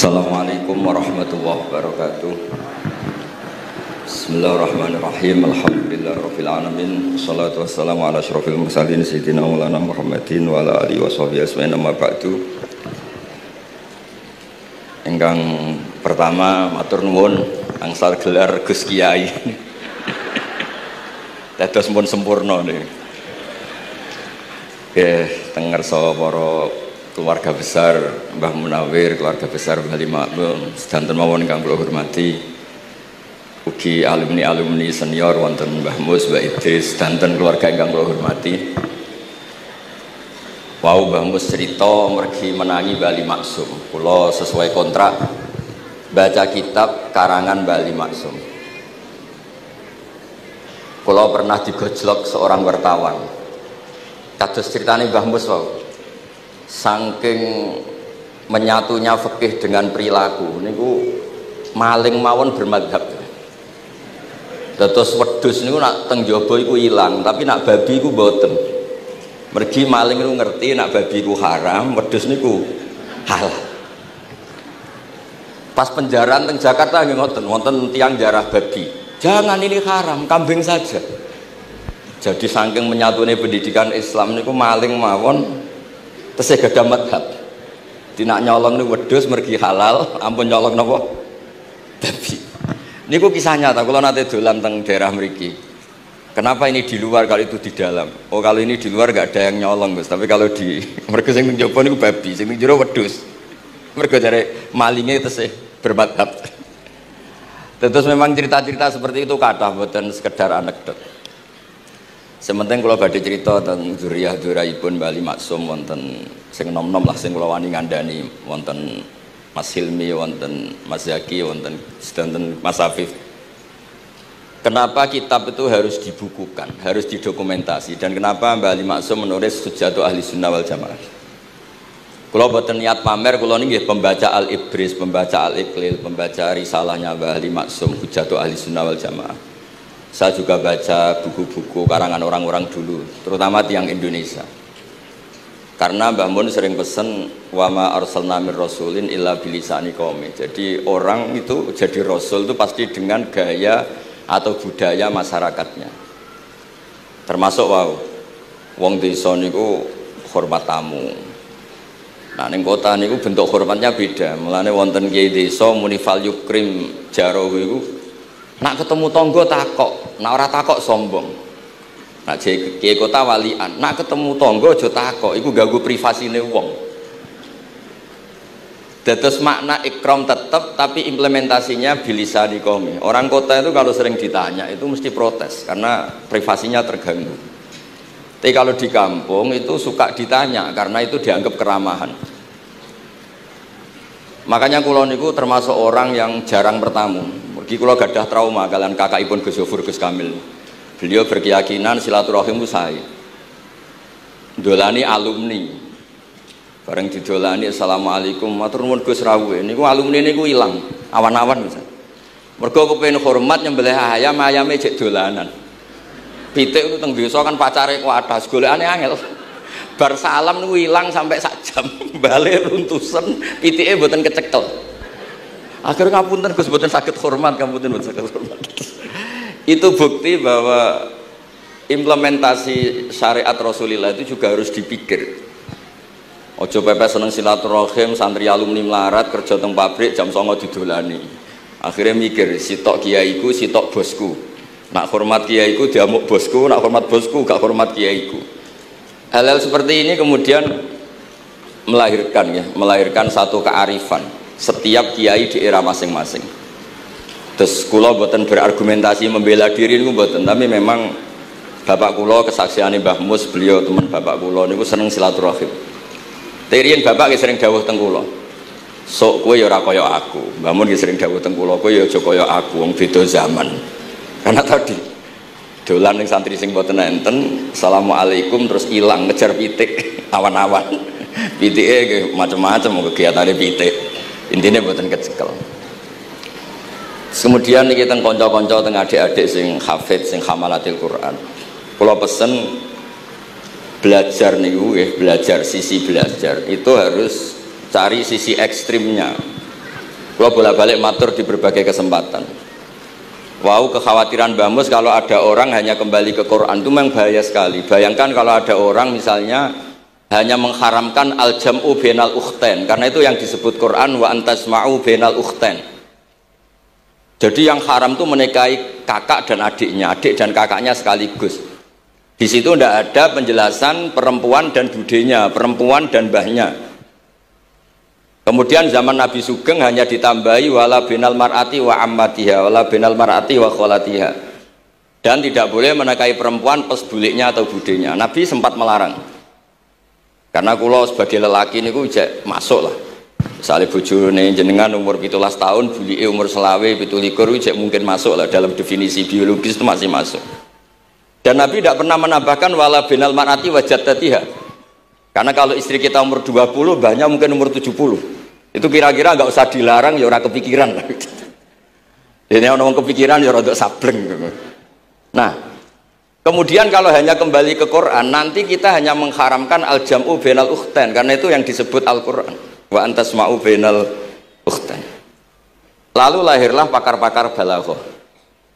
Assalamualaikum warahmatullahi wabarakatuh. Bismillahirrahmanirrahim. Alhamdulillahirabbil alamin. Wassalatu wassalamu ala asyrofil mursalin sayyidina Maulana Muhammadin wa ala alihi washabihi ajmain. Amma ba'du. Ingkang pertama matur nuwun angsal gelar Gus Kiai. Dados pun sempurna niki. Nggih, teng ngarsa para keluarga besar Mbah Munawir, keluarga besar Mbah Makmum, sedanten mawon ingkang kula hormati, ugi alumni senior wonten Mbah Mus, Mbah Idris, sedanten keluarga ingkang kula hormati. Wau Mbah Mus cerita mergi menangi Bali Maksum. Kula sesuai kontrak baca kitab karangan Bali Maksum. Kula pernah digojlok seorang wartawan. Kados ceritane Mbah Mus wau. Saking menyatunya fikih dengan perilaku niku maling mawon bermadhab. Dados wedhus niku nak teng jaba iku ilang, tapi nak babi iku mboten. Mergi maling niku ngerti nak babi iku haram, wedhus niku halal. Pas penjaraan teng Jakarta nggih ngoten, wonten tiyang jarah babi. Jangan ini haram, kambing saja. Jadi saking menyatune pendidikan Islam niku maling mawon tesih gadah madhab. Dinak nyolong niku wedhus mergi halal, ampun nyolong napa? Babi. Niku kisah nyata, kula nate dolan teng daerah mriki. Kenapa ini di luar kalau itu di dalam? Oh, kalau ini di luar enggak ada yang nyolong, Gus. Tapi kalau di mergo sing njaba niku babi, sing jero wedhus. Mergo jare malinge tesih bermadhab. Terus memang cerita-cerita seperti itu kathah mboten sekedar anekdot. Sementing kalau badhe cerita tentang zuriyah-dzuriyahipun Bali Maksum wonten sing nom-nom lah sing kula wani ngandani wonten Mas Hilmi, wonten Mas Zaki, wonten sedanten Mas Afif. Kenapa kitab itu harus dibukukan, harus didokumentasi, dan kenapa Bali Maksum menulis Hujjatu Ahli Sunnah wal Jamaah? Kula boten niat pamer, kula niki pembaca Al-Ibris, pembaca Al-Iqlil, pembaca risalahnya Bali Maksum Hujjatu Ahli Sunnah wal Jamaah. Saya juga baca buku-buku karangan orang-orang dulu, terutama tiang Indonesia. Karena Mbah Mun sering pesen wa ma arsalna mir rasulin illa bilisani qaumi. Jadi orang itu jadi rasul itu pasti dengan gaya atau budaya masyarakatnya. Termasuk wong desa niku hormat tamu. Nah ning kota niku bentuk hormatnya beda. Mulane wonten kiai desa munifal yukrim jarahu iku nak ketemu tonggo takok, nak ora takok sombong. Nak kiai kota walian, nak ketemu tonggo aja takok, iku ganggu privasine wong. Dados makna ikram tetap, tapi implementasinya bilisani qaumi. Orang kota itu kalau sering ditanya itu mesti protes karena privasinya terganggu. Tapi kalau di kampung itu suka ditanya karena itu dianggap keramahan. Makanya kula niku termasuk orang yang jarang bertamu. Mergi kula gadah trauma kalian kakakipun Gus Yofur Gus Kamil. Beliau berkeyakinan silaturahim itu sae. Dolani alumni. Bareng didolani assalamualaikum matur nuwun Gus rawuh. Niku alumni niku ilang awan-awan Gus. Mergo kepengin hormat nyembelih ayam, ayame jek dolanan. Pitik itu teng desa kan pacare kuwathas, golekane angel. Bar salam niku ilang sampai sak jam. Bali runtusen, pitike mboten kecekel. Akhirnya ngapunten Gus mboten saged hormat, ngapunten mboten saged hormat. Itu bukti bahwa implementasi syariat Rasulullah itu juga harus dipikir. Ojo pepe seneng silaturahim, santri alumni melarat kerja teng pabrik jam 09.00 didolani. Akhirnya mikir, sitok kiaiku, sitok bosku. Nak hormat kiaiku diamuk bosku, nak hormat bosku gak hormat kiaiku. Hal-hal seperti ini kemudian melahirkan satu kearifan setiap kiai di era masing-masing. Terus kula boten berargumentasi membela diri niku boten, tapi memang bapak kula kesaksiane Mbah Mus, beliau teman bapak kula niku seneng silaturahim. Terian bapak ki sering dawuh teng kula. Sok kowe ya ora kaya aku. Mbah Mun ki sering dawuh teng kula, kowe ya aja kaya aku, wong beda zaman. Karena tadi dolan ning santri sing boten enten, assalamualaikum terus ilang ngejar pitik awan-awan. Pitike macam-macam kegiatane pitik. Intinya buatan kecekel. Kemudian ini kita konco-konco tengah adik-adik sing hafid, sing hamalatil Quran. Kalau pesen belajar nih, belajar sisi belajar itu harus cari sisi ekstrimnya. Kalau bolak-balik matur di berbagai kesempatan. Wow, kekhawatiran Mbah Mus kalau ada orang hanya kembali ke Quran itu memang bahaya sekali. Bayangkan kalau ada orang misalnya hanya mengharamkan al-jam'u bainal ukhtain, karena itu yang disebut Quran wa antasma'u bainal ukhtain. Jadi yang haram itu menikahi kakak dan adiknya, adik dan kakaknya sekaligus. Di situ tidak ada penjelasan perempuan dan budenya, perempuan dan mbahnya. Kemudian zaman Nabi Sugeng hanya ditambahi wala binal mar'ati wa ammatiha, wala binal mar'ati wa kholatiha. Dan tidak boleh menikahi perempuan plus buliknya atau budenya. Nabi sempat melarang. Karena kula sebagai lelaki niku jek masuk lah. Misalnya bojone jenengan umur 17 tahun, bulike umur selawe 17 jek mungkin masuk lah dalam definisi biologis itu masih masuk. Dan Nabi tidak pernah menambahkan wala binal mar'ati wa jaddatiha. Karena kalau istri kita umur 20, banyak mungkin umur 70. Itu kira-kira nggak usah dilarang ya orang kepikiran. Ini orang kepikiran ya rada sableng. Nah, kemudian kalau hanya kembali ke Quran, nanti kita hanya mengharamkan al-jam'u bainal ukhtain, karena itu yang disebut Al-Quran. Wa antasma'u bainal ukhtain. Lalu lahirlah pakar-pakar balaghah.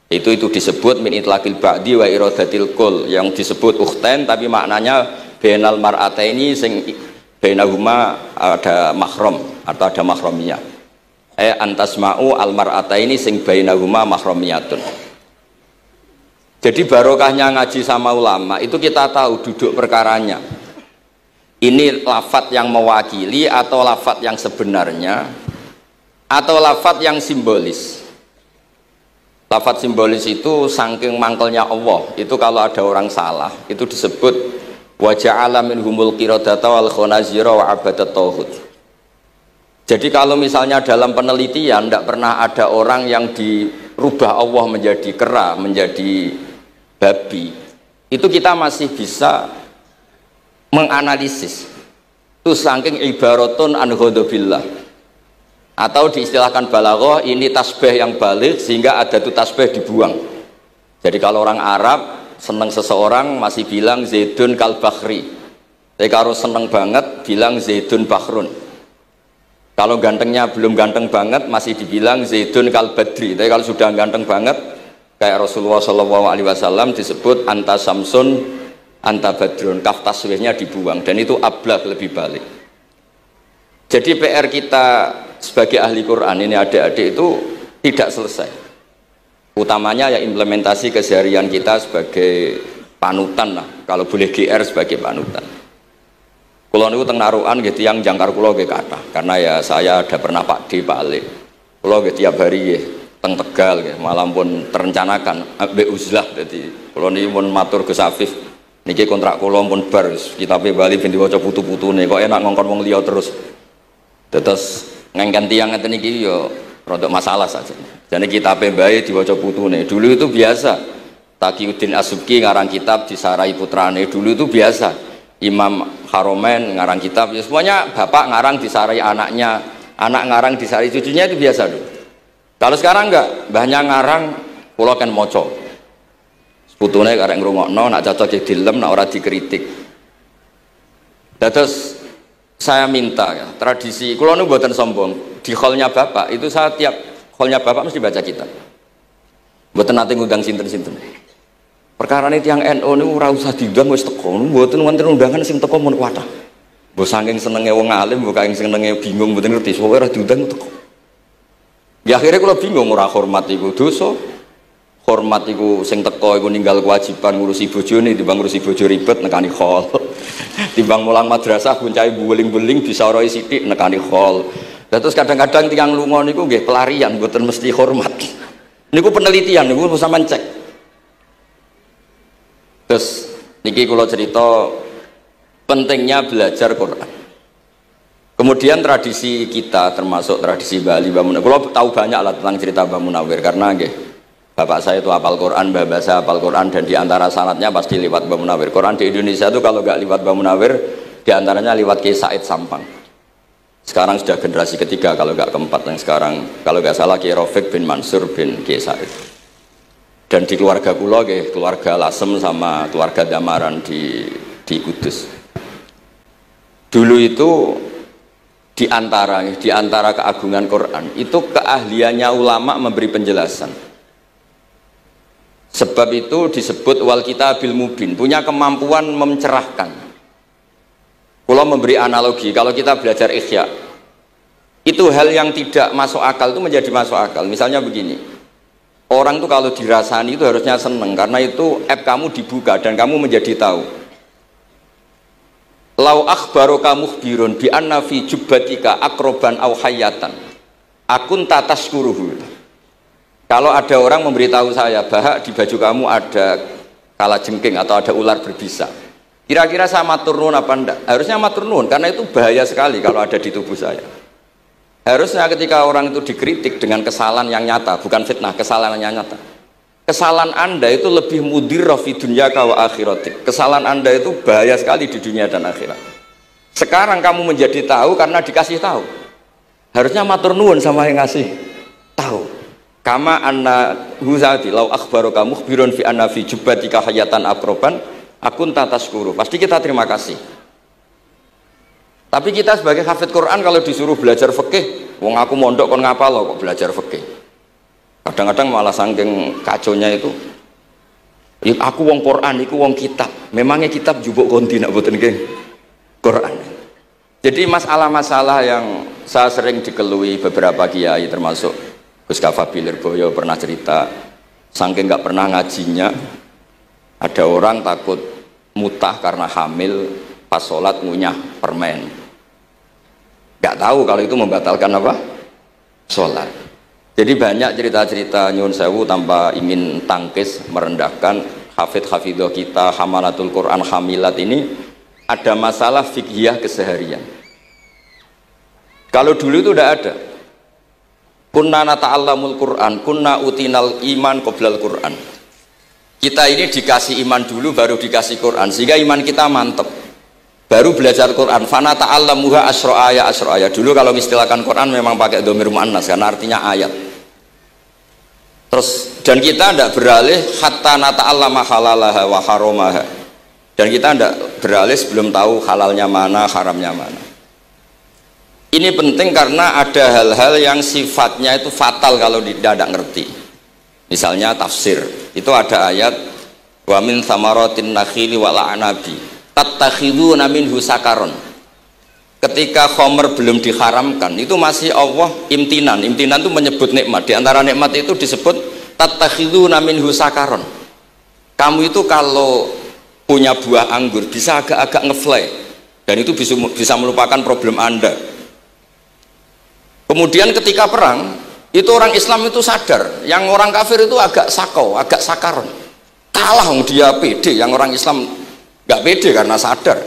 Itu disebut min itlaqil ba'di wa iradatil kul, yang disebut ukhtain tapi maknanya bainal mar'ataini sing bainahuma ada mahram atau ada mahramiyah. Antasma'u al mar'ataini sing bainahuma mahramiyatun. Jadi barokahnya ngaji sama ulama itu kita tahu duduk perkaranya. Ini lafadz yang mewakili atau lafadz yang sebenarnya atau lafadz yang simbolis. Lafadz simbolis itu saking mangkelnya Allah. Itu kalau ada orang salah itu disebut wa ja'ala minhumul qiradata wal khanazira wa abadat tauhid. Jadi kalau misalnya dalam penelitian tidak pernah ada orang yang dirubah Allah menjadi kera, menjadi babi, itu kita masih bisa menganalisis itu saking ibaratun an ghadabillah, atau diistilahkan balaghah ini tasbih yang balik sehingga ada itu tasbih dibuang. Jadi kalau orang Arab seneng seseorang masih bilang Zaidun kal bakhri, tapi kalau seneng banget bilang Zaidun bakhrun. Kalau gantengnya belum ganteng banget masih dibilang Zaidun kal badri, tapi kalau sudah ganteng banget kayak Rasulullah SAW disebut anta samsun anta badrun, kaf taswihnya dibuang, dan itu ablagh lebih balik. Jadi PR kita sebagai ahli Quran ini adik-adik itu tidak selesai. Utamanya ya implementasi keseharian kita sebagai panutan lah, kalau boleh GR sebagai panutan. Kulo niku teng Narukan nggih tiyang jangkar kulo nggih kathah, karena ya saya ada pernah Pak D, Pak Ale. Kulo nggih tiap hari nggih teng Tegal nggih, malam pun terencanakan ambek uzlah. Dadi kulo niki mun matur Gus Afif, niki kontrak kulo pun bar, kitabe Bali ben diwaca putu-putune, kok enak ngongkon wong liya terus. Terus ngengken tiyang ngeten iki ya rodok masalah saja. Jadi kitab bae diwaca putune. Dulu itu biasa. Taqiyuddin As-Subki ngarang kitab disarai putrane. Dulu itu biasa. Imam Haromen ngarang kitab. Ya semuanya bapak ngarang disarai anaknya, anak ngarang disarai cucunya, itu biasa dulu. Kalau sekarang enggak, mbahnya ngarang kula kan maca. Putune karek ngrungokno, nak cocok dilem, nak ora dikritik. Terus saya minta ya, tradisi kula niku mboten sombong. Di hallnya bapak itu saya tiap hallnya bapak mesti baca kitab. Mboten nate ngundang sinten-sinten. Perkara ini tiang NU niku ora usah diundang wis teko. Mboten wonten undangan sing teko mun kuwatah. Mbok saking senenge wong alim, mbok saking senenge bingung mboten ngerti, pokoke ora diundang teko. Ya akhirnya kula bingung, ora hormat iku dosa. Hormat iku sing teko iku ninggal kewajiban ngurusi bojone timbang ngurusi bojo ribet nekani hall. Timbang mulang madrasah buncai beling-beling bisa roi sithik nekani hall. Terus kadang-kadang tiang lunga niku nggih pelarian, mboten mesti hormat. Niku penelitian niku sampean cek. Terus niki kula cerita pentingnya belajar Quran. Kemudian tradisi kita termasuk tradisi Bali Mbah Munawir. Kula tahu banyak lah tentang cerita Mbah Munawir karena nggih bapak saya itu hafal Quran, mbah saya hafal Quran, dan diantara sanatnya pasti lewat Mbah Munawir. Quran di Indonesia itu kalau nggak lewat Mbah Munawir, diantaranya lewat Kiai Said Sampang. Sekarang sudah generasi ketiga, kalau nggak keempat yang sekarang, kalau nggak salah Kiai Rafiq bin Mansur bin Kiai Said. Dan di keluarga kula nggih, keluarga Lasem sama keluarga Damaran di Kudus. Dulu itu di antara keagungan Quran itu keahliannya ulama memberi penjelasan. Sebab itu disebut wal kitabil mubin, punya kemampuan mencerahkan. Kalau memberi analogi, kalau kita belajar Ihya, itu hal yang tidak masuk akal itu menjadi masuk akal. Misalnya begini, orang tuh kalau dirasani itu harusnya seneng, karena itu app kamu dibuka dan kamu menjadi tahu. Lau akhbaroka mukhbirun bi anna fi jubbatika akroban aw hayatan akun tataskuruhu. Kalau ada orang memberitahu saya bahwa di baju kamu ada kalajengking atau ada ular berbisa, kira-kira saya matur nuwun apa enggak? Harusnya matur nuwun, karena itu bahaya sekali kalau ada di tubuh saya. Harusnya ketika orang itu dikritik dengan kesalahan yang nyata, bukan fitnah, kesalahan yang nyata. Kesalahan Anda itu lebih mudirrah fi dunyaka wa akhiratik. Kesalahan Anda itu bahaya sekali di dunia dan akhirat. Sekarang kamu menjadi tahu karena dikasih tahu. Harusnya matur nuwun sama yang ngasih tahu. Kama anna huzati lau akhbaroka mukhbirun fi anna fi jubbatika hayatan akroban akun tataskuru. Pasti kita terima kasih. Tapi kita sebagai hafid Quran kalau disuruh belajar fikih, wong aku mondok kon ngapal lo kok belajar fikih. Kadang-kadang malah saking kaconya itu, aku wong Quran, aku wong kitab. Memangnya kitab jubuk konti nak boten nggih Quran. Jadi masalah-masalah yang saya sering dikelui beberapa kiai termasuk Gus Kafabi Lirboyo pernah cerita, saking nggak pernah ngajinya, ada orang takut mutah karena hamil pas sholat ngunyah permen. Nggak tahu kalau itu membatalkan apa? Sholat. Jadi banyak cerita-cerita nyun sewu tanpa ingin tangkis merendahkan hafidh-hafidhah kita, hamalatul Quran, hamilat ini ada masalah fiqhiyah keseharian. Kalau dulu itu udah ada. Kunna nata'allamul Quran, kunna utinal iman qoblal Quran. Kita ini dikasih iman dulu baru dikasih Quran, sehingga iman kita mantep. Baru belajar Quran, fana ta'allamuha asro'aya. Dulu kalau mengistilahkan Quran memang pakai dhamir muannas karena artinya ayat. Terus dan kita tidak beralih hatta nata'allama halalaha wa haromaha. Dan kita tidak beralih sebelum tahu halalnya mana, haramnya mana. Ini penting karena ada hal-hal yang sifatnya itu fatal kalau tidak ngerti. Misalnya tafsir, itu ada ayat wa min thamaratin nakhili wal a'nabi tattakhiduna minhu sakaron. Ketika khomer belum diharamkan, itu masih Allah imtinan. Imtinan itu menyebut nikmat. Di antara nikmat itu disebut tattakhiduna minhu sakaron. Kamu itu kalau punya buah anggur bisa agak-agak ngefly, dan itu bisa melupakan problem Anda. Kemudian ketika perang, itu orang Islam itu sadar, yang orang kafir itu agak sakau, agak sakaron. Kalah dia pede, yang orang Islam nggak pede karena sadar.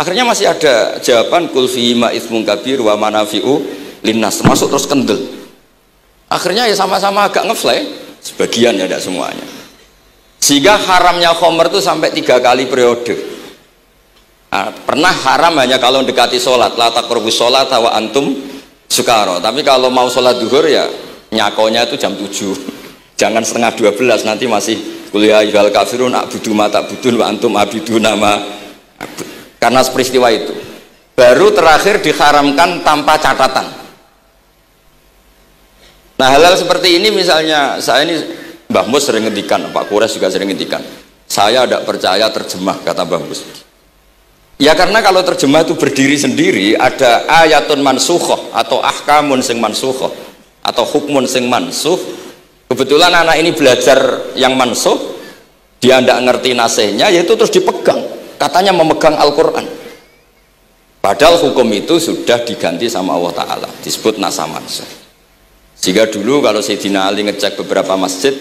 Akhirnya masih ada jawaban kul fihi ma itsmun kabir wa manafi'u linnas, termasuk terus kendel. Akhirnya ya sama-sama agak ngefly, sebagian ya tidak semuanya. Sehingga haramnya khomer itu sampai 3 kali periode. Nah, pernah haram hanya kalau mendekati sholat, la taqrabus sholat wa antum sukaro. Tapi kalau mau sholat duhur ya nyakonya itu jam 7, jangan setengah 12, nanti masih kuliah ayyuhal kafirun a'budu ma ta'budun wa antum abiduna ma a'bud. Karena peristiwa itu baru terakhir diharamkan tanpa catatan. Nah, hal-hal seperti ini misalnya saya ini Mbah Mus sering ngendikan, Pak Kures juga sering ngendikan, saya tidak percaya terjemah, kata Mbah Mus. Ya karena kalau terjemah itu berdiri sendiri, ada ayatun mansukhoh atau ahkamun sing mansukhoh atau hukmun sing mansuh. Kebetulan anak ini belajar yang mansuh, dia tidak ngerti nasihnya, yaitu terus dipegang, katanya memegang Al-Quran. Padahal hukum itu sudah diganti sama Allah Ta'ala, disebut nasah mansuh. Sehingga dulu kalau Sayyidina Ali ngecek beberapa masjid,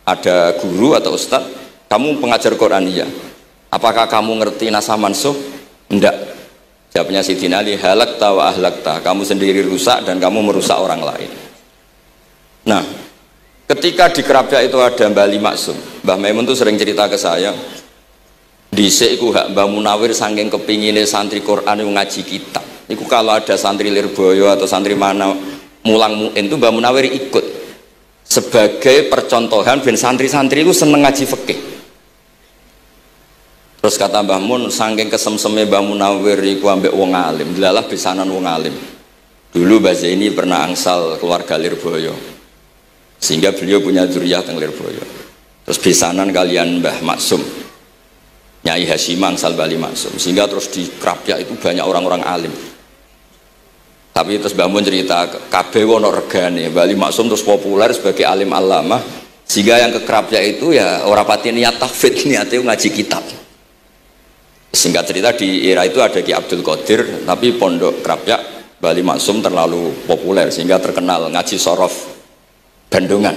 ada guru atau ustadz, kamu pengajar Quran? Iya. Apakah kamu ngerti nasah mansuh? Enggak. Jawabnya Sayyidina Ali, halakta wa ahlakta, kamu sendiri rusak dan kamu merusak orang lain. Nah, ketika di Kerapia itu ada Mbah Ali Maksum, Mbah Maimun tuh sering cerita ke saya, dhisik iku hak Mbah Munawir saking kepingine santri Quran yang ngaji kitab. Iku kalau ada santri Lirboyo atau santri mana mulang muin itu Mbah Munawir ikut sebagai percontohan ben santri-santri itu seneng ngaji fikih. Terus kata Mbah Mun, saking kesemseme Mbah Munawir iku ambek wong alim, delalah pisanan wong alim. Dulu Mbah Zaini pernah angsal keluarga Lirboyo, sehingga beliau punya dzurriyyah teng Lirboyo. Terus pisanan kalian Mbah Maksum, Nyai Hasyim angsal Bali Maksum, sehingga terus di Krapyak itu banyak orang-orang alim. Tapi terus Mbah Mun cerita kabeh ono regane, Bali Maksum terus populer sebagai alim alamah, sehingga yang ke Krapyak itu ya ora pati niat tahfidz, niate ngaji kitab. Singkat cerita di era itu ada Ki Abdul Qadir, tapi pondok Krapyak Bali Maksum terlalu populer sehingga terkenal ngaji sorof Bandungan.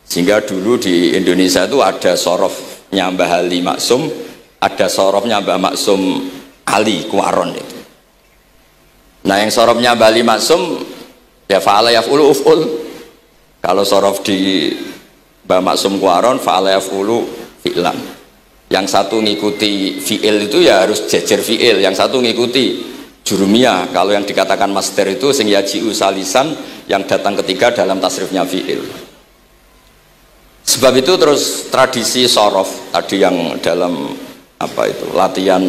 Sehingga dulu di Indonesia itu ada sorofnya Mbah Ali Maksum, ada sorofnya Mbah Maksum Ali Kuaron itu. Nah yang sorofnya Mbah Ali Maksum ya fa'ala yaf'ulu uf'ul. Kalau sorof di Mbah Maksum Kuaron fa'ala yaf'ulu fi'lan. Yang satu ngikuti fi'il itu ya harus jejer fi'il, yang satu ngikuti jurumiyah. Kalau yang dikatakan master itu sing yaji'u salisan, yang datang ketiga dalam tasrifnya fi'il. Sebab itu terus tradisi sorof tadi yang dalam apa itu latihan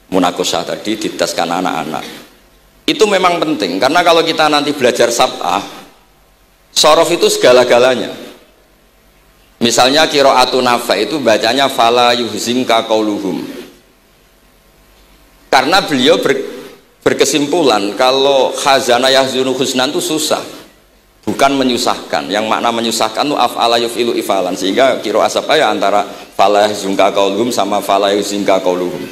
munakosah tadi ditaskan anak-anak itu memang penting, karena kalau kita nanti belajar sab'ah, sorof itu segala-galanya. Misalnya qiraatun Nafi' itu bacanya fala yuhzinka qauluhum, karena beliau berkesimpulan kalau khazana yahzunu husnan itu susah, bukan menyusahkan. Yang makna menyusahkan itu af'ala yuf'ilu ifalan, sehingga qiraat apa ya antara fala yuhzinka qauluhum sama fala yuhzinka qauluhum.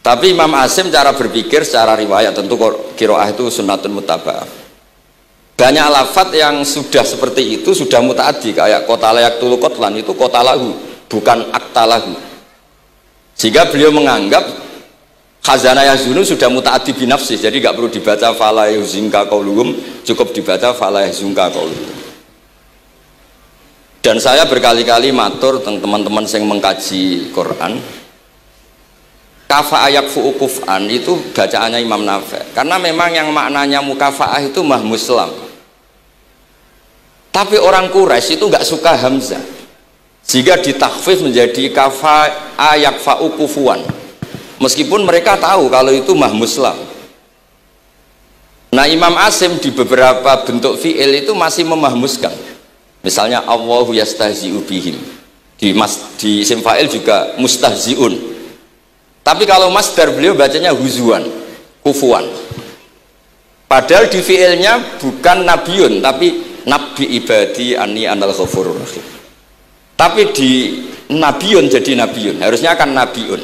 Tapi Imam Asim cara berpikir secara riwayat, tentu qiraat itu sunnatun muttaba'ah. Banyak lafadz yang sudah seperti itu sudah mutaaddi, kayak kota layak tulu kotlan itu kota lahu, bukan akta lahu. Sehingga beliau menganggap khazana yazunu sudah mutaaddi binafsi, jadi nggak perlu dibaca fala yuzinka qauluhum, cukup dibaca fala yuzunka qauluhum. Dan saya berkali-kali matur teman-teman yang mengkaji Quran, kafa ayak fu'ukuf'an itu bacaannya Imam Nafi', karena memang yang maknanya mukafa'ah itu mahmuslam. Tapi orang Quraisy itu nggak suka hamzah, sehingga ditakhfif menjadi kafa ayak fa'ukufuan, meskipun mereka tahu kalau itu mahmuslam. Nah Imam Asim di beberapa bentuk fi'il itu masih memahmuskan, misalnya Allahu yastahzi'u bihim, di isim fa'il juga mustahzi'un. Tapi kalau masdar beliau bacanya huzuan, kufuan. Padahal di fi'ilnya bukan nabiun, tapi nabi ibadi anni anal ghafurur rahim. Tapi di nabiun jadi nabiun, harusnya kan nabiun.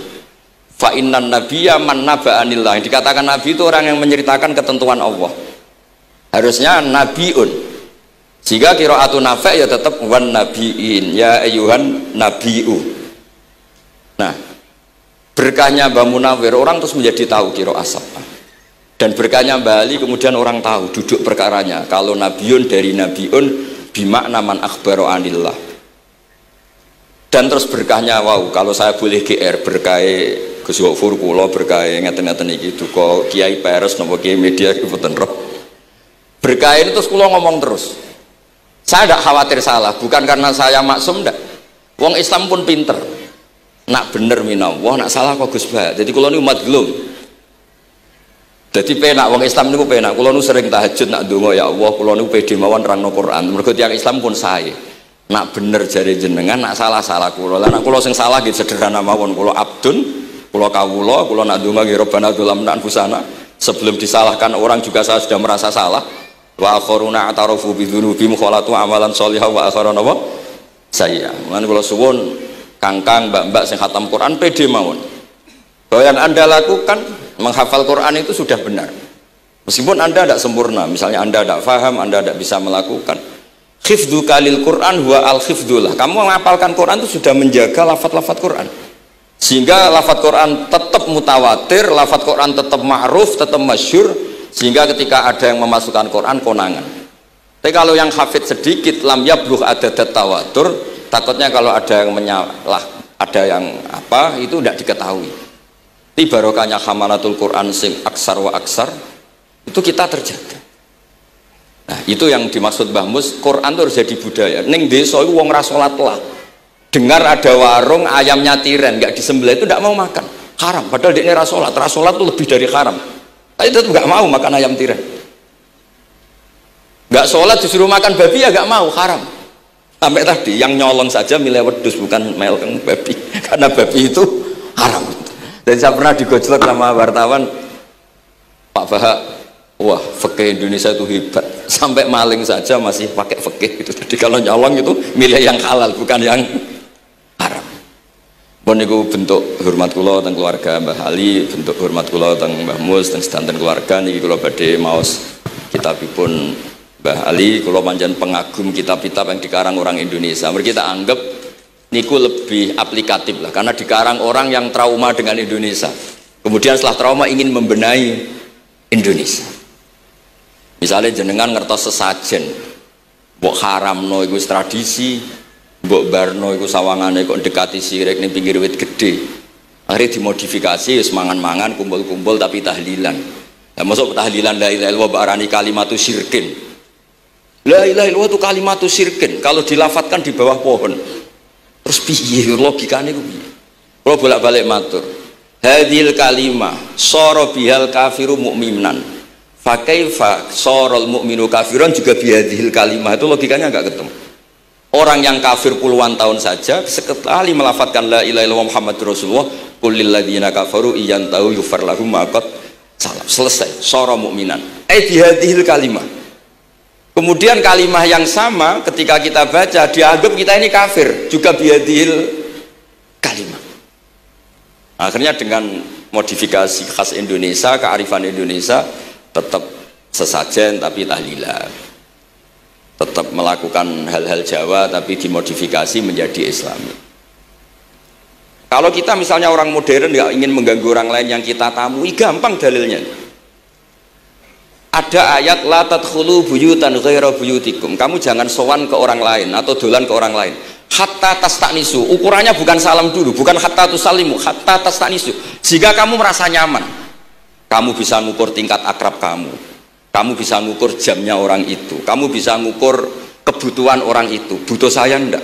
Fa innan nabiyya man naba'anillah. Yang dikatakan nabi itu orang yang menceritakan ketentuan Allah. Harusnya nabiun. Jika qiraatun Nafi' ya tetap wan nabiin, ya ayyuhan nabiu. Nah, berkahnya Mbah Munawir orang terus menjadi tahu qiraat sab'ah. Dan berkahnya Mbah Ali kemudian orang tahu duduk perkaranya kalau nabiun dari nabiun bimakna man akhbaro anillah. Dan terus berkahnya wow, kalau saya boleh GR berkah Gus Gofur kula berkah ngeten-ngeten iki duka Kiai Peres napa Kiai Media mboten roh. Berkah ini terus kula ngomong terus. Saya tidak khawatir salah, bukan karena saya maksum ndak. Wong Islam pun pinter. Nak bener minallah, nak salah kok Gus Bah. Jadi kula niku madlum. Jadi penak wong Islam niku penak. Kula nu sering tahajud nak ndonga ya Allah, kula niku pede mawon nerangno Quran. Mergo tiyang Islam pun sae. Nak bener jare jenengan, nak salah kula. Lah nak kula sing salah nggih sederhana mawon. Kula abdun, kula kawula, kula nak ndonga nggih Rabbana dzalamna anfusana. Sebelum disalahkan orang juga saya sudah merasa salah. Wa akharuna atarafu bi dzunubihim khalatu amalan sholihah wa akharuna wa sayya. Lan kula suwun kangkang mbak-mbak sing khatam Quran pede mawon. Bahwa yang Anda lakukan menghafal Quran itu sudah benar, meskipun Anda tidak sempurna, misalnya Anda tidak faham, Anda tidak bisa melakukan. Khifdhu kalil Quran huwa al khifdullah. Kamu menghafalkan Quran itu sudah menjaga lafaz-lafaz Quran, sehingga lafaz Quran tetap mutawatir, lafaz Quran tetap ma'ruf, tetap masyhur, sehingga ketika ada yang memasukkan Quran konangan. Tapi kalau yang hafid sedikit lam yablugh adadat tawatur, takutnya kalau ada yang menyalah, ada yang apa itu tidak diketahui. Di barokahnya hamalatul Quran sing aksar wa aksar itu kita terjaga. Nah itu yang dimaksud Mbah Mus, Quran itu harus jadi budaya. Ning desa iku wong ra salat lah dengar ada warung ayamnya tiren nggak disembelih itu tidak mau makan, haram. Padahal dia ini rasolat itu lebih dari haram. Tapi itu nggak mau makan ayam tiren. Nggak sholat disuruh makan babi ya nggak mau, haram. Sampai tadi yang nyolong saja milih wedus bukan meleng babi, karena babi itu haram. Dan saya pernah digojlok sama wartawan, Pak Bahak, wah fikih Indonesia itu hebat, sampai maling saja masih pakai fikih itu. Jadi kalau nyolong itu milih yang halal bukan yang haram. Pun itu bentuk hormat kula teng keluarga Mbah Ali, bentuk hormat kula teng Mbah Mus teng sedanten keluarga niki kula badhe maos kitabipun Mbah Ali. Kula pancen pengagum kitab-kitab yang dikarang orang Indonesia. Mereka kita anggap niku lebih aplikatif lah, karena dikarang orang yang trauma dengan Indonesia. Kemudian setelah trauma ingin membenahi Indonesia. Misalnya jenengan ngertos sesajen, mbok haramno iku tradisi, mbok barno iku sawangane kok dekati sirik ning pinggir wit gede. Akhirnya dimodifikasi wis mangan-mangan, kumpul-kumpul tapi tahlilan. Lah masuk tahlilan la ilaha illallah barani kalimatu syirkin. La ilaha illallah itu kalimatu syirkin kalau dilafatkan di bawah pohon. Terus piye logikane ku piye? Kalau bolak-balik matur. Hadhil kalimah sara bihal kafiru mu'minan. Fa kaifa saral mu'minu kafiran juga bihadhil kalimah. Itu logikanya enggak ketemu. Orang yang kafir puluhan tahun saja sekali melafatkan la ilaha illallah Muhammadur Rasulullah, qul lil ladzina kafaru iyantahu yufar lahum ma qad salam. Selesai, sara mu'minan. Bihadhil kalimah. Kemudian kalimah yang sama ketika kita baca dianggap kita ini kafir juga biadil kalimah. Akhirnya dengan modifikasi khas Indonesia, kearifan Indonesia, tetap sesajen tapi tahlilan, tetap melakukan hal-hal Jawa tapi dimodifikasi menjadi Islami. Kalau kita misalnya orang modern nggak ingin mengganggu orang lain yang kita tamui, gampang dalilnya. Ada ayat la tadkhulu buyutan ghaira buyutikum. Kamu jangan sowan ke orang lain atau dolan ke orang lain. Hatta tastanisu. Ukurannya bukan salam dulu, bukan hatta tusalimu, hatta tastanisu. Jika kamu merasa nyaman, kamu bisa ngukur tingkat akrab kamu. Kamu bisa ngukur jamnya orang itu. Kamu bisa ngukur kebutuhan orang itu. Butuh saya ndak?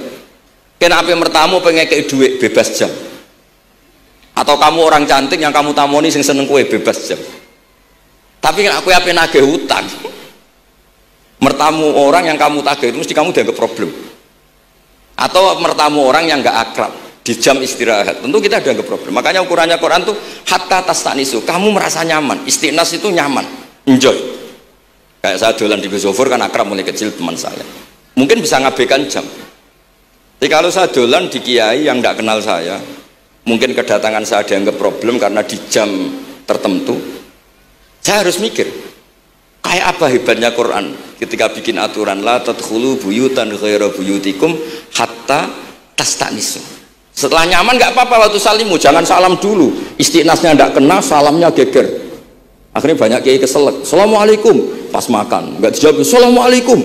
Kenapa mertamu pengen kei duit bebas jam? Atau kamu orang cantik yang kamu tamoni sing seneng kue bebas jam? Tapi aku apa nagih hutang, mertamu orang yang kamu tagih itu mesti kamu dianggap problem. Atau mertamu orang yang nggak akrab di jam istirahat, tentu kita dianggap problem. Makanya ukurannya Quran tuh hatta tastanisu, kamu merasa nyaman. Istiqnas itu nyaman, enjoy. Kayak saya dolan di Besofur kan akrab mulai kecil teman saya. Mungkin bisa ngabaikan jam. Jadi kalau saya dolan di kiai yang nggak kenal saya, mungkin kedatangan saya dianggap problem karena di jam tertentu. Saya harus mikir kayak apa hebatnya Quran ketika bikin aturan la tadkhulu buyutan ghaira buyutikum hatta tastanisu. Setelah nyaman nggak apa-apa waktu salimu, jangan salam dulu, istiqnasnya nggak kena, salamnya geger. Akhirnya banyak kiai keselak, assalamualaikum pas makan nggak dijawab assalamualaikum.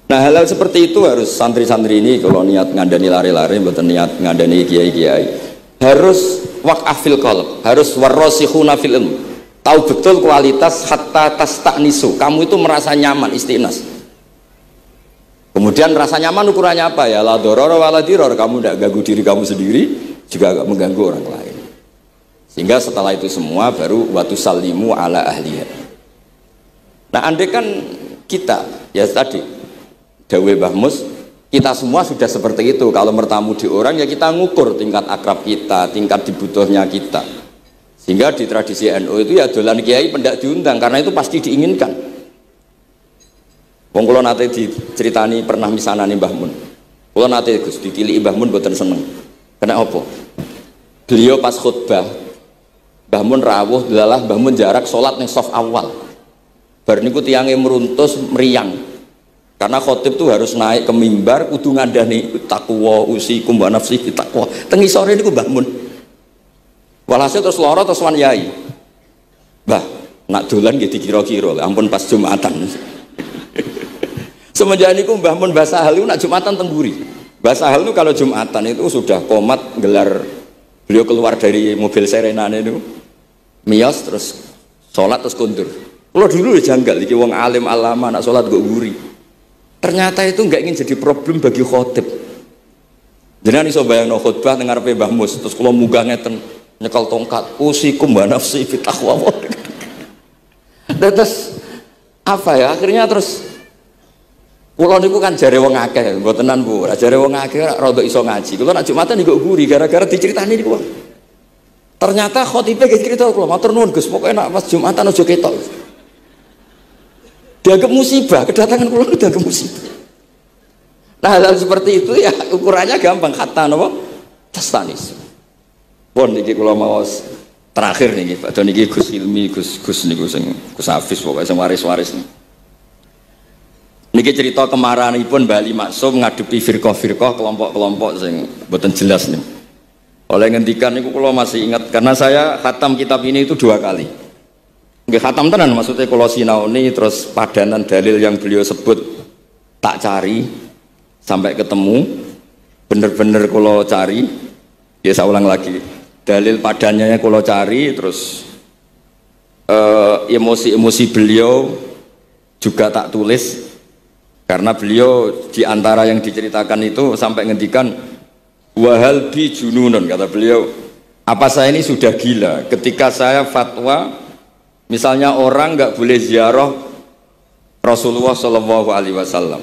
Nah hal-hal seperti itu harus santri-santri ini kalau niat ngandani lari-lari, bukan niat ngandani kiai-kiai, harus waqaf fil qalb, harus warrasikhuna fil ilm, tahu betul kualitas hatta tastanisu. Kamu itu merasa nyaman istiqnas. Kemudian rasa nyaman ukurannya apa ya? La doror wala diror, kamu tidak ganggu diri kamu sendiri, juga gak mengganggu orang lain. Sehingga setelah itu semua baru watu salimu ala ahliya. Nah andai kan kita ya tadi dawe Mbah Mus, kita semua sudah seperti itu. Kalau bertamu di orang ya kita ngukur tingkat akrab kita, tingkat dibutuhnya kita. Sehingga di tradisi NU itu ya dolan kiai pendak diundang karena itu pasti diinginkan. Wong kula nate diceritani pernah misanani Mbah Mun. Kula nate Gus ditiliki Mbah Mun mboten seneng. Kena apa? Beliau pas khutbah Mbah Mun rawuh delalah Mbah Mun jarak salat ning saf awal. Bar niku tiyange meruntus meriang. Karena khotib tuh harus naik ke mimbar kudu ngandani takwa usikum wa nafsi takwa. Teng isore niku Mbah Mun. Walhasil terus lara terus wan yai. Mbah, nak dolan nggih dikira-kira, ampun pas Jumatan. Semenjak niku Mbah Mun Basahal niku nak Jumatan teng mburi. Basahal itu kalau Jumatan itu sudah komat gelar, beliau keluar dari mobil serenane niku. Miyos terus salat terus kundur. Kalau dulu ya janggal iki wong alim alama nak salat kok mburi. Ternyata itu nggak ingin jadi problem bagi khotib. Jenengan iso bayangno khutbah teng ngarepe Mbah Mus, terus kula munggah ngeten nyekel tongkat, usikum wa nafsi fi taqwa. Terus apa ya? Akhirnya terus kula niku kan jare wong akeh, mbotenan Bu. Jare wong akeh rada iso ngaji. Kula nek Jumatan niku guri gara-gara diceritani niku. Ternyata khotibe ge cerita kula, matur nuwun Gus, pokoke nek pas Jumatan aja ketok. Dianggap musibah, kedatangan kula dianggap musibah. Nah, hal seperti itu ya ukurannya gampang, kata napa? Tastanis. Pun niki kula mau terakhir niki, Pak niki Gus Ilmi, Gus niku sing Gus Hafiz pokoke sing waris-waris. Niki cerita kemarahanipun Bali Maksum ngadepi firqah-firqah kelompok-kelompok sing mboten jelas nih. Oleh ngendikan niku kula masih ingat karena saya khatam kitab ini itu 2 kali. Nggih khatam tenan maksudnya kula sinaoni terus padanan dalil yang beliau sebut tak cari sampai ketemu bener-bener kula cari. Ya saya ulang lagi. Dalil padannya kula cari terus emosi-emosi beliau juga tak tulis. Karena beliau diantara yang diceritakan itu sampai ngendikan wahal bi jununun, kata beliau, apa saya ini sudah gila ketika saya fatwa misalnya orang nggak boleh ziarah Rasulullah Shallallahu Alaihi Wasallam,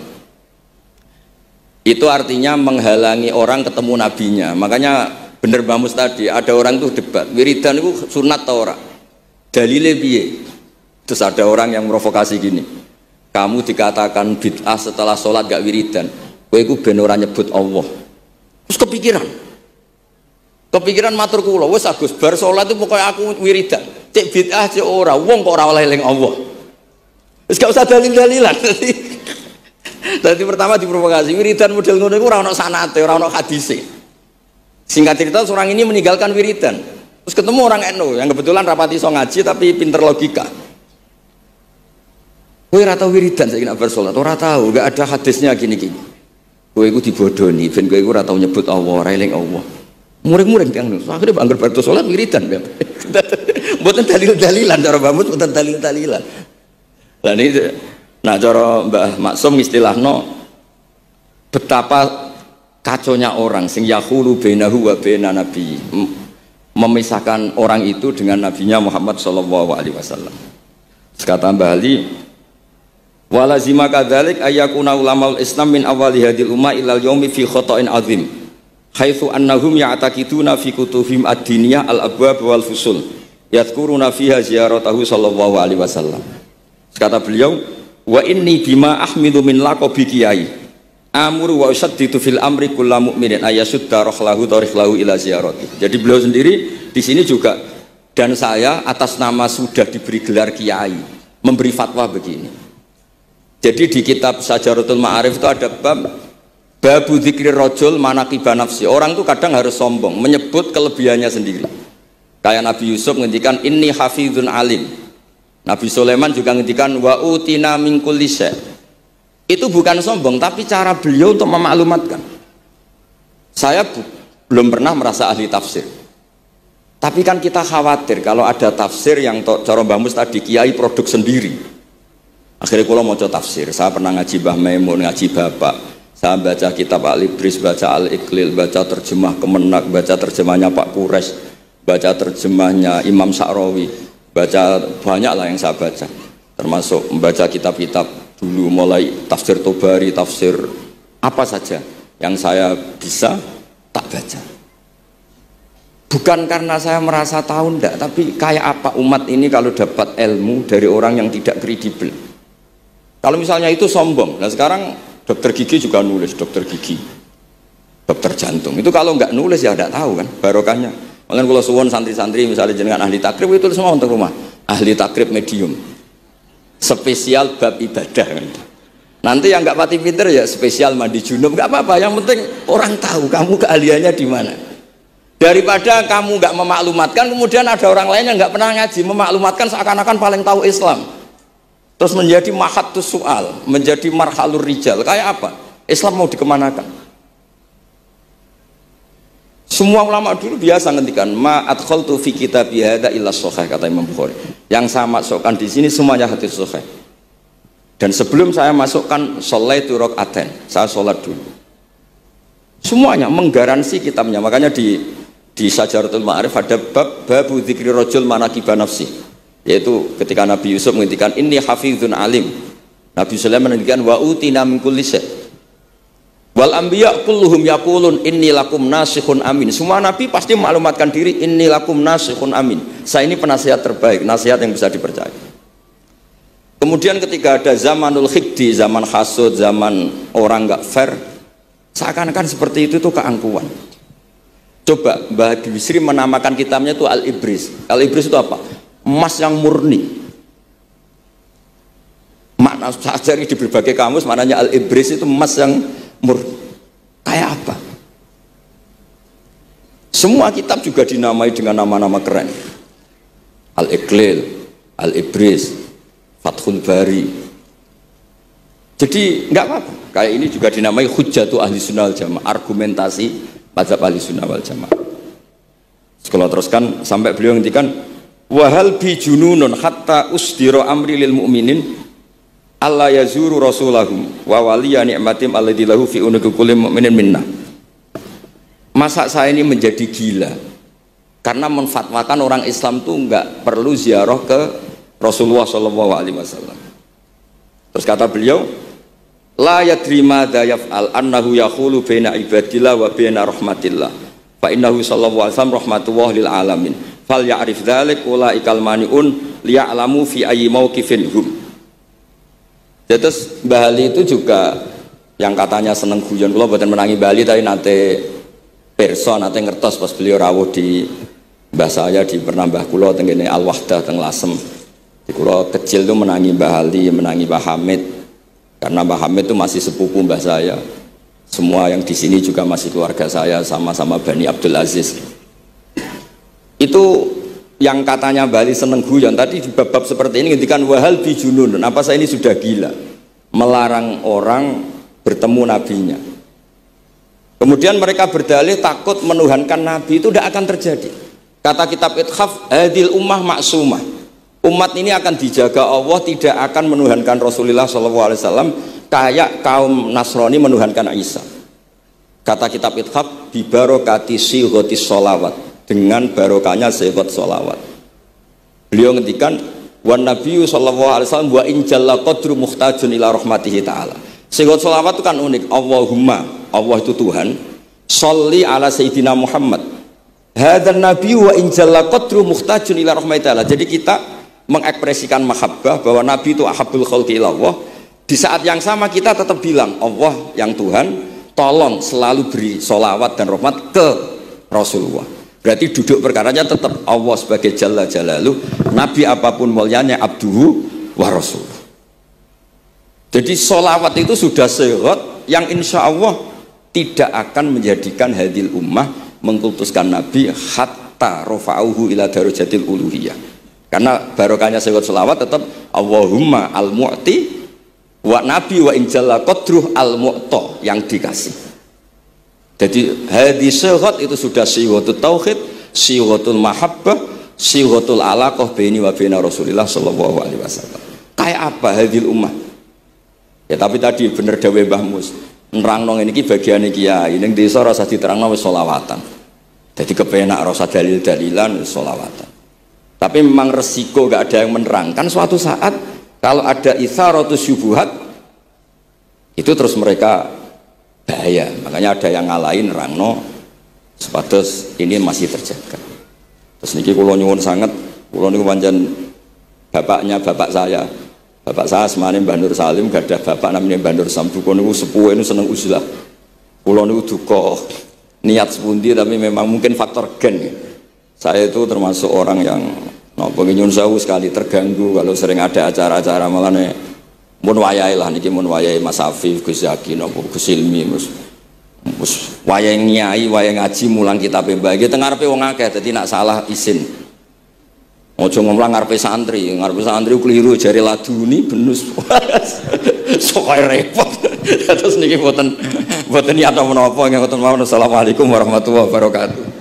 itu artinya menghalangi orang ketemu nabinya. Makanya bener Bamus tadi ada orang tuh debat wiridan itu sunat atau ora, dalile piye. Terus ada orang yang provokasi gini, kamu dikatakan bid'ah setelah sholat gak wiridan, kowe iku ben ora nyebut Allah. Terus kepikiran matur kula, wis Agus bar sholat itu pokoknya aku wiridan. Cek bid'ah cek ora, wong kok ora oleh eling Allah. Wis gak usah dalil-dalilan. Dadi pertama diprovokasi, wiridan model ngono iku ora ono sanate, ora ono hadise. Singkat cerita seorang ini meninggalkan wiridan. Terus ketemu orang NU yang kebetulan rapati iso ngaji tapi pinter logika. Kowe ora tau wiridan saiki nek bar salat, ora tau, enggak ada hadisnya gini-gini. Kowe iku dibodoni, ben kowe iku ora tau nyebut Allah, ora eling Allah. Muring-muring tiyang niku. Akhire angger bar salat wiridan. Mboten dalil-dalilan cara Mbah, mboten dalil-dalilan. Lah niki nah cara Mbah Maksum istilahno betapa kaconya orang sing yahulu bainahu wa baina nabi, memisahkan orang itu dengan nabinya Muhammad sallallahu alaihi wasallam. Kata Mbah Ali, walazima kadzalik ayyakuna ulamaul Islam min awali hadil umma ilal yaumi fi khata'in azim haitsu annahum ya'taqiduna fi kutubihim ad-diniyah al-abwab wal fusul yadhkuruna fiha ziyaratahu sallallahu alaihi wasallam. Kata beliau, wa inni bima ahmilu min laqabi kiai amuru wa usaddidu fil amri kullu mu'minin ayasudda rahlahu tariklahu ila ziyarati. Jadi beliau sendiri di sini juga dan saya atas nama sudah diberi gelar kiai memberi fatwa begini. Jadi di kitab Sajaratul Ma'arif itu ada babu dzikri rajul manaqiba nafsi. Orang itu kadang harus sombong, menyebut kelebihannya sendiri. Kayak Nabi Yusuf ngendikan inni hafizun alim. Nabi Sulaiman juga ngendikan wa utina min kulli syai'. Itu bukan sombong, tapi cara beliau untuk memaklumatkan. Saya belum pernah merasa ahli tafsir. Tapi kan kita khawatir kalau ada tafsir yang cara Mbah Mus tadi kiai produk sendiri. Akhirnya kalau mau tafsir, saya pernah ngaji Mbah Maimun, ngaji Bapak, saya baca kitab Al-Ibris, baca Al-Iqlil, baca terjemah Kemenak, baca terjemahnya Pak Quraisy, baca terjemahnya Imam Sa'rawi, baca banyak lah yang saya baca, termasuk membaca kitab-kitab dulu mulai tafsir Tobari, tafsir apa saja yang saya bisa tak baca. Bukan karena saya merasa tahu enggak, tapi kayak apa umat ini kalau dapat ilmu dari orang yang tidak kredibel. Kalau misalnya itu sombong, nah sekarang dokter gigi juga nulis, dokter gigi, dokter jantung, itu kalau nggak nulis ya nggak tahu kan barokahnya. Makanya kalau suwon santri-santri misalnya jenengan ahli takrib itu semua untuk rumah, ahli takrib medium, spesial bab ibadah kan. Nanti yang nggak pati pinter ya spesial mandi junub, nggak apa-apa, yang penting orang tahu kamu keahliannya di mana. Daripada kamu nggak memaklumatkan, kemudian ada orang lain yang nggak pernah ngaji memaklumatkan seakan-akan paling tahu Islam. Terus menjadi mahatus soal, menjadi marhalur rijal. Kayak apa? Islam mau dikemanakan? Semua ulama dulu biasa ngendikan ma adkhaltu fi kitabi hadza illa shahih, kata Imam Bukhari. Yang saya masukkan di sini semuanya hadis sahih. Dan sebelum saya masukkan sholaitu rakaatain, saya sholat dulu. Semuanya menggaransi kitabnya. Makanya di Syajaratul Ma'arif ada babu dzikri rajul manaqiba nafsi, yaitu ketika Nabi Yusuf menghentikan inni hafizun alim, Nabi Sulaiman menghentikan wa utina min kulli syai'. Wal anbiya kulluhum yaqulun inni lakum nasikhun amin. Semua nabi pasti maklumatkan diri inni lakum nasikhun amin. Saya ini penasihat terbaik, nasihat yang bisa dipercaya. Kemudian ketika ada zamanul khiddi, zaman hasud, zaman orang nggak fair, seakan-akan seperti itu tuh keangkuhan. Coba Mbah Bisri menamakan kitabnya itu Al-Ibris. Al-Ibris itu apa? Emas yang murni. Makna saya cari di berbagai kamus, maknanya Al-Ibris itu emas yang murni. Kayak apa? Semua kitab juga dinamai dengan nama-nama keren. Al-Iqlil, Al-Ibris, Fathul Bari. Jadi nggak apa-apa. Kayak ini juga dinamai Hujjatu Ahli Sunnah wal Jamaah, argumentasi mazhab Ahli Sunnah wal Jamaah. Kalau teruskan sampai beliau ngendikan wahal bi jununun hatta usdiro amri lil mu'minin Allah yazuru rasulahum wa waliya ni'matim alladzi lahu fi unuqi kulli mu'minin minna. Masa saya ini menjadi gila karena menfatwakan orang Islam tuh enggak perlu ziarah ke Rasulullah sallallahu alaihi wasallam. Terus kata beliau, la yadri ma yaf'al annahu yaqulu baina ibadillah wa baina rahmatillah. Fa innahu sallallahu alaihi wasallam rahmatullah lil alamin. Fal ya'rif dzalik ulaikal maniun liya'lamu fi ayyi mauqifin hum. Terus Bali itu juga yang katanya seneng guyon, kula mboten menangi Bali tapi nate pirsa nate ngertos pas beliau rawuh di mbah saya di Pernambah kula teng kene Al Wahdah teng Lasem. Di kula kecil tuh menangi Mbah Ali, menangi Mbah Hamid. Karena Mbah Hamid itu masih sepupu mbah saya. Semua yang di sini juga masih keluarga saya, sama-sama Bani Abdul Aziz. Itu yang katanya Bali seneng guyon tadi di bab-bab seperti ini ngendikan wahal bijunun. Apa saya ini sudah gila melarang orang bertemu nabinya. Kemudian mereka berdalih takut menuhankan nabi itu tidak akan terjadi. Kata kitab Ithaf, hadil ummah maksumah. Umat ini akan dijaga Allah, tidak akan menuhankan Rasulullah SAW kayak kaum Nasrani menuhankan Isa. Kata kitab Ithaf, bibarokati sighotis sholawat, dengan barokahnya sighat sholawat. Beliau ngendikan wan nabiyyu sallallahu alaihi wasallam wa in jalla qadru muhtajun ila rahmatihi ta'ala. Sighat sholawat itu kan unik. Allahumma, Allah itu Tuhan, sholli ala sayyidina Muhammad. Hadan nabiyyu wa in jalla qadru muhtajun ila rahmatihi ta'ala. Jadi kita mengekspresikan mahabbah bahwa nabi itu ahabbul khalqi ila Allah. Di saat yang sama kita tetap bilang Allah yang Tuhan, tolong selalu beri sholawat dan rahmat ke Rasulullah. Berarti duduk perkaranya tetap Allah sebagai Jalla Jalaluh, Nabi apapun mulianya abduhu wa rasul. Jadi sholawat itu sudah sehat yang insya Allah tidak akan menjadikan hadil ummah mengkultuskan Nabi hatta rofa'uhu ila darujatil uluhiyah. Karena barokahnya sehat sholawat tetap Allahumma al-mu'ti wa nabi wa injalla qadruh al-mu'ta yang dikasih. Jadi hadis sehat itu sudah siwatul tauhid, siwatul mahabbah, siwatul alaqah baini wa baina Rasulillah sallallahu alaihi wasallam. Kayak apa hadil ummah? Ya tapi tadi bener dawe Mbah Mus. Nerangno ngene iki bagiane kiai, ning desa rasa diterangno wis selawatan. Jadi kepenak rasa dalil-dalilan wis selawatan. Tapi memang resiko gak ada yang menerangkan suatu saat kalau ada itsaratus syubhat itu terus mereka bahaya. Makanya ada yang ngalahin rangno sepatus ini masih terjaga. Terus niki kula nyuwun sangat, kula niku pancen bapaknya bapak saya. Bapak saya semane Mbah Nur Salim, gak ada bapak namanya Mbah Nur Sam. Kula niku sepuhe niku seneng uzlah. Kula niku duka niat sepundi tapi memang mungkin faktor gen. Saya itu termasuk orang yang napa nyuwun sewu sekali terganggu kalau sering ada acara-acara malane mun wayahe lah niki mun wayahe Mas Afif, Gus Zaki napa Gus Ilmi mus wayahe nyai, wayahe ngaji mulang kitab mbah iki teng ngarepe wong akeh dadi nak salah izin. Ojo ngomong ngarepe santri keliru jare laduni benus. Sok repot. Terus niki mboten niat menapa nggih ngoten mawon. Assalamualaikum warahmatullahi wabarakatuh.